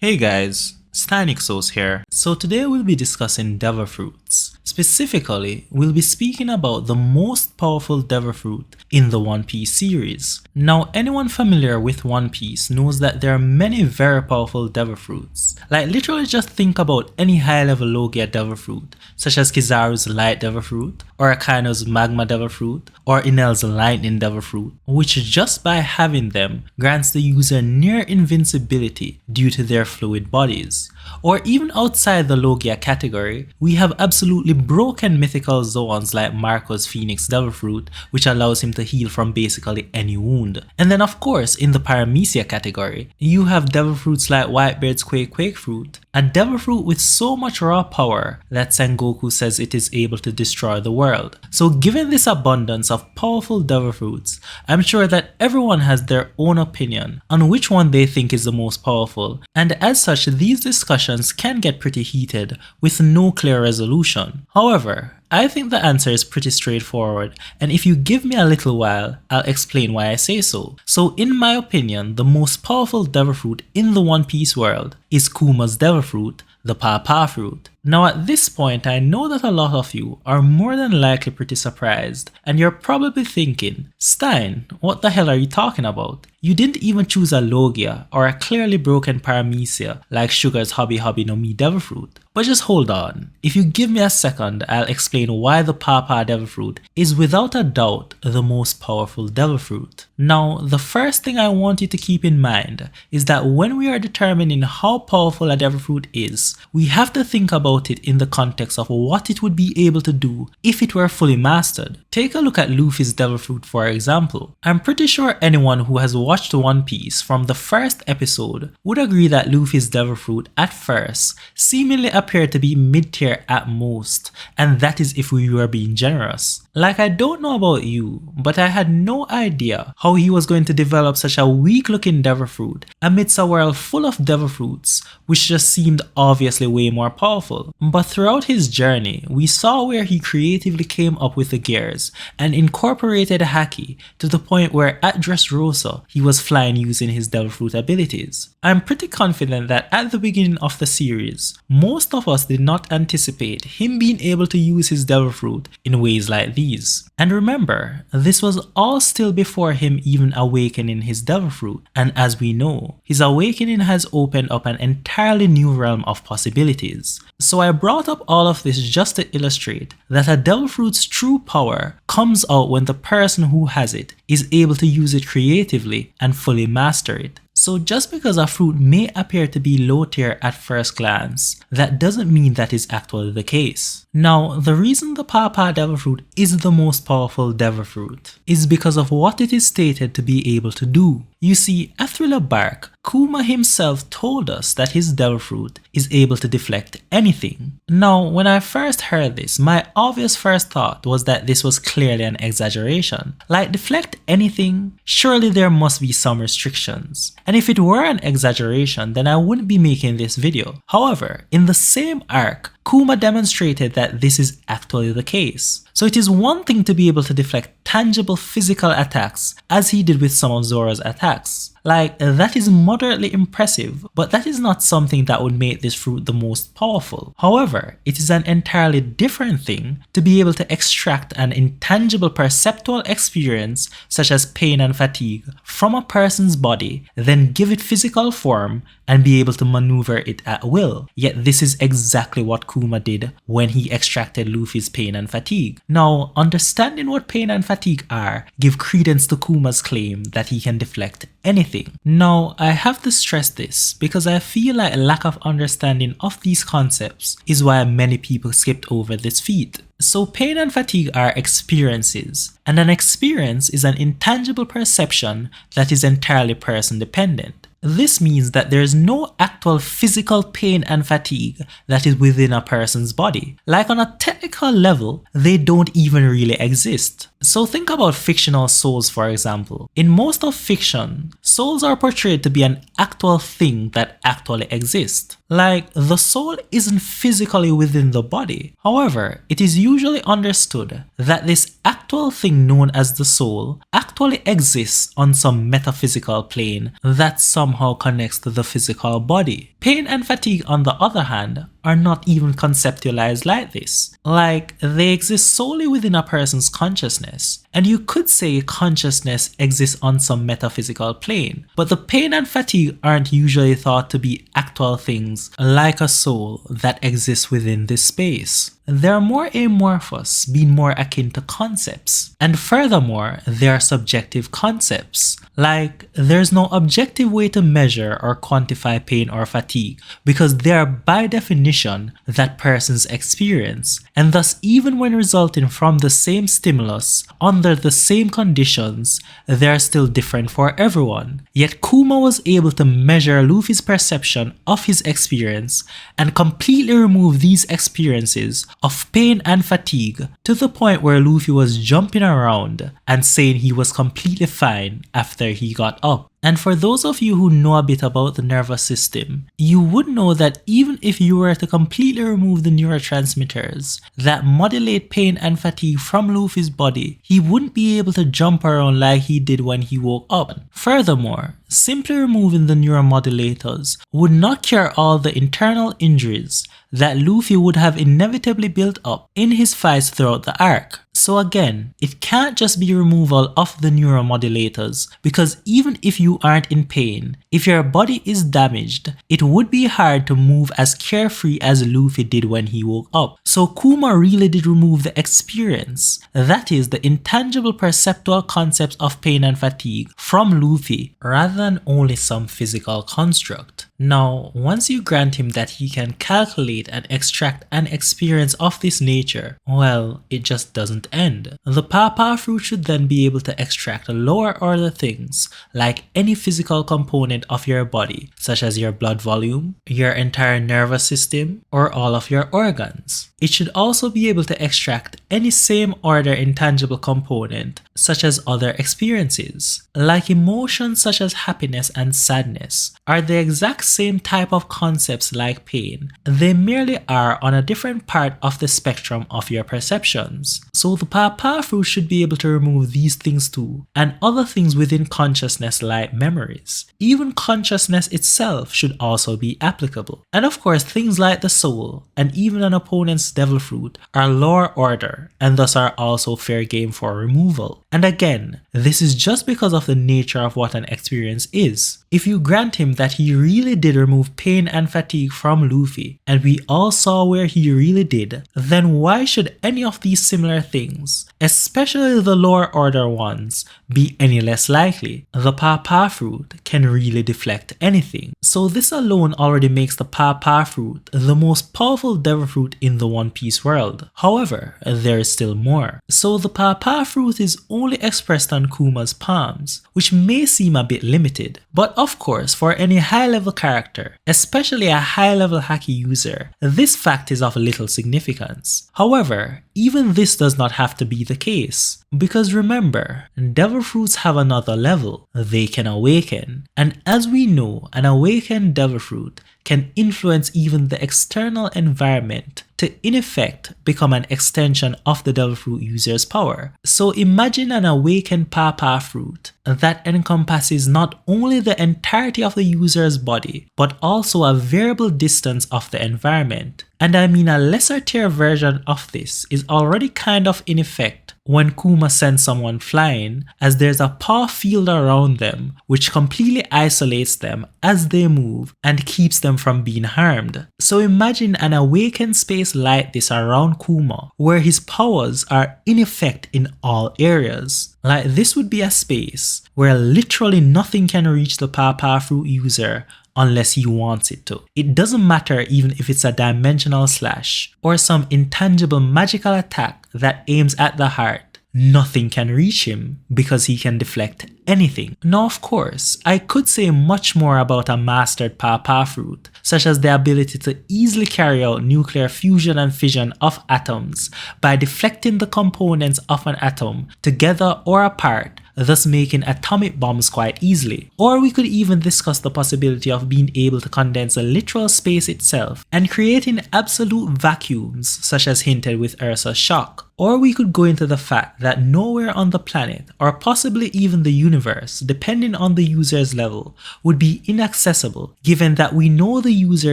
Hey guys, Steinixos here. So today we'll be discussing devil fruits. Specifically, we'll be speaking about the most powerful devil fruit in the One Piece series. Now, anyone familiar with One Piece knows that there are many very powerful devil fruits. Like literally just think about any high level Logia devil fruit, such as Kizaru's light devil fruit, or Akaino's magma devil fruit, or Enel's lightning devil fruit, which just by having them grants the user near invincibility due to their fluid bodies. Or even outside the Logia category, we have absolutely broken mythical zones like Marco's Phoenix Devil Fruit, which allows him to heal from basically any wound. And then of course, in the Paramecia category, you have devil fruits like Whitebeard's Quake Fruit, a devil fruit with so much raw power that Sengoku says it is able to destroy the world. So given this abundance of powerful devil fruits, I'm sure that everyone has their own opinion on which one they think is the most powerful, and as such these discussions can get pretty heated with no clear resolution. However, I think the answer is pretty straightforward, and if you give me a little while, I'll explain why I say so. So in my opinion, the most powerful devil fruit in the One Piece world is Kuma's devil fruit, the Papa fruit. Now at this point, I know that a lot of you are more than likely pretty surprised, and you're probably thinking, Stein, what the hell are you talking about? You didn't even choose a Logia or a clearly broken Paramecia like Sugar's Hobby no Mi devil fruit. But just hold on, if you give me a second, I'll explain why the Papa devil fruit is without a doubt the most powerful devil fruit. Now, the first thing I want you to keep in mind is that when we are determining how powerful a devil fruit is, we have to think about it in the context of what it would be able to do if it were fully mastered. Take a look at Luffy's devil fruit for example. I'm pretty sure anyone who has watched One Piece from the first episode would agree that Luffy's devil fruit at first seemingly appeared to be mid-tier at most, and that is if we were being generous. Like, I don't know about you, but I had no idea how he was going to develop such a weak looking devil fruit amidst a world full of devil fruits which just seemed obviously way more powerful. But throughout his journey, we saw where he creatively came up with the gears and incorporated Haki to the point where at Dressrosa he was flying using his devil fruit abilities. I'm pretty confident that at the beginning of the series, most of us did not anticipate him being able to use his devil fruit in ways like these. And remember, this was all still before him even awakening his devil fruit, and as we know, his awakening has opened up an entirely new realm of possibilities. So I brought up all of this just to illustrate that a devil fruit's true power comes out when the person who has it is able to use it creatively and fully master it. So just because a fruit may appear to be low tier at first glance, that doesn't mean that is actually the case. Now, the reason the Papa devil fruit is the most powerful devil fruit is because of what it is stated to be able to do. You see, at Thriller Bark, Kuma himself told us that his devil fruit is able to deflect anything. Now, when I first heard this, my obvious first thought was that this was clearly an exaggeration. Like, deflect anything? Surely there must be some restrictions. And if it were an exaggeration, then I wouldn't be making this video. However, in the same arc, Kuma demonstrated that this is actually the case. So it is one thing to be able to deflect tangible physical attacks as he did with some of Zoro's attacks. Like, that is moderately impressive, but that is not something that would make this fruit the most powerful. However, it is an entirely different thing to be able to extract an intangible perceptual experience such as pain and fatigue from a person's body, then give it physical form and be able to maneuver it at will. Yet this is exactly what Kuma did when he extracted Luffy's pain and fatigue. Now, understanding what pain and fatigue are give credence to Kuma's claim that he can deflect anything. Now, I have to stress this because I feel like a lack of understanding of these concepts is why many people skipped over this feat. So pain and fatigue are experiences, and an experience is an intangible perception that is entirely person dependent. This means that there is no actual physical pain and fatigue that is within a person's body. Like, on a technical level, they don't even really exist. So think about fictional souls, for example. In most of fiction, souls are portrayed to be an actual thing that actually exists. Like, the soul isn't physically within the body. However, it is usually understood that this actual thing known as the soul actually exists on some metaphysical plane that some somehow connects to the physical body. Pain and fatigue, on the other hand, are not even conceptualized like this. Like, they exist solely within a person's consciousness. And you could say consciousness exists on some metaphysical plane, but the pain and fatigue aren't usually thought to be actual things like a soul that exists within this space. They're more amorphous, being more akin to concepts. And furthermore, they are subjective concepts. Like, there's no objective way to measure or quantify pain or fatigue because they are by definition that person's experience, and thus even when resulting from the same stimulus under the same conditions, they are still different for everyone. Yet Kuma was able to measure Luffy's perception of his experience and completely remove these experiences of pain and fatigue to the point where Luffy was jumping around and saying he was completely fine after he got up. And for those of you who know a bit about the nervous system, you would know that even if you were to completely remove the neurotransmitters that modulate pain and fatigue from Luffy's body, he wouldn't be able to jump around like he did when he woke up. Furthermore, simply removing the neuromodulators would not cure all the internal injuries that Luffy would have inevitably built up in his fights throughout the arc. So again, it can't just be removal of the neuromodulators, because even if you aren't in pain, if your body is damaged, it would be hard to move as carefree as Luffy did when he woke up. So Kuma really did remove the experience, that is, the intangible perceptual concepts of pain and fatigue from Luffy, rather than only some physical construct. Now, once you grant him that he can calculate and extract an experience of this nature, well, it just doesn't end. The Pawpaw fruit should then be able to extract lower order things like any physical component of your body, such as your blood volume, your entire nervous system, or all of your organs. It should also be able to extract any same order intangible component, such as other experiences, like emotions such as happiness and sadness, are the exact same type of concepts like pain. They merely are on a different part of the spectrum of your perceptions. So the Pawpaw fruit should be able to remove these things too, and other things within consciousness like memories. Even consciousness itself should also be applicable. And of course, things like the soul and even an opponent's devil fruit are lower order and thus are also fair game for removal. And again, this is just because of the nature of what an experience is. If you grant him that he really did remove pain and fatigue from Luffy, and we all saw where he really did, then why should any of these similar things, especially the lower order ones, be any less likely? The Pawpaw fruit can really deflect anything. So this alone already makes the Pawpaw fruit the most powerful devil fruit in the One Piece world. However, there is still more. So the Pawpaw fruit is only expressed on Kuma's palms, which may seem a bit limited. But of course, for any high-level character, especially a high-level haki user, this fact is of little significance. However, even this does not have to be the case. Because remember, devil fruits have another level. They can awaken. And as we know, an awakened devil fruit can influence even the external environment to in effect become an extension of the devil fruit user's power. So imagine an awakened Pawpaw fruit that encompasses not only the entirety of the user's body, but also a variable distance of the environment. And I mean, a lesser tier version of this is already kind of in effect when Kuma sends someone flying, as there's a paw field around them which completely isolates them as they move and keeps them from being harmed. So imagine an awakened space like this around Kuma, where his powers are in effect in all areas. Like, this would be a space where literally nothing can reach the Pawpaw fruit user unless he wants it to. It doesn't matter even if it's a dimensional slash or some intangible magical attack that aims at the heart. Nothing can reach him because he can deflect anything. Now of course, I could say much more about a mastered Pawpaw fruit, such as the ability to easily carry out nuclear fusion and fission of atoms by deflecting the components of an atom together or apart, thus making atomic bombs quite easily. Or we could even discuss the possibility of being able to condense a literal space itself and creating absolute vacuums, such as hinted with Ursa's shock. Or we could go into the fact that nowhere on the planet, or possibly even the universe, depending on the user's level, would be inaccessible, given that we know the user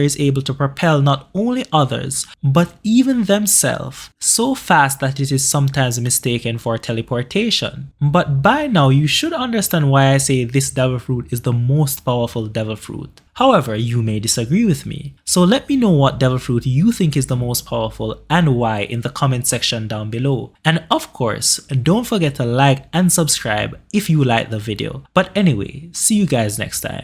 is able to propel not only others, but even themselves, so fast that it is sometimes mistaken for teleportation. But by now you should understand why I say this devil fruit is the most powerful devil fruit. However, you may disagree with me, so let me know what devil fruit you think is the most powerful and why in the comment section down below. And of course, don't forget to like and subscribe if you like the video. But anyway, see you guys next time.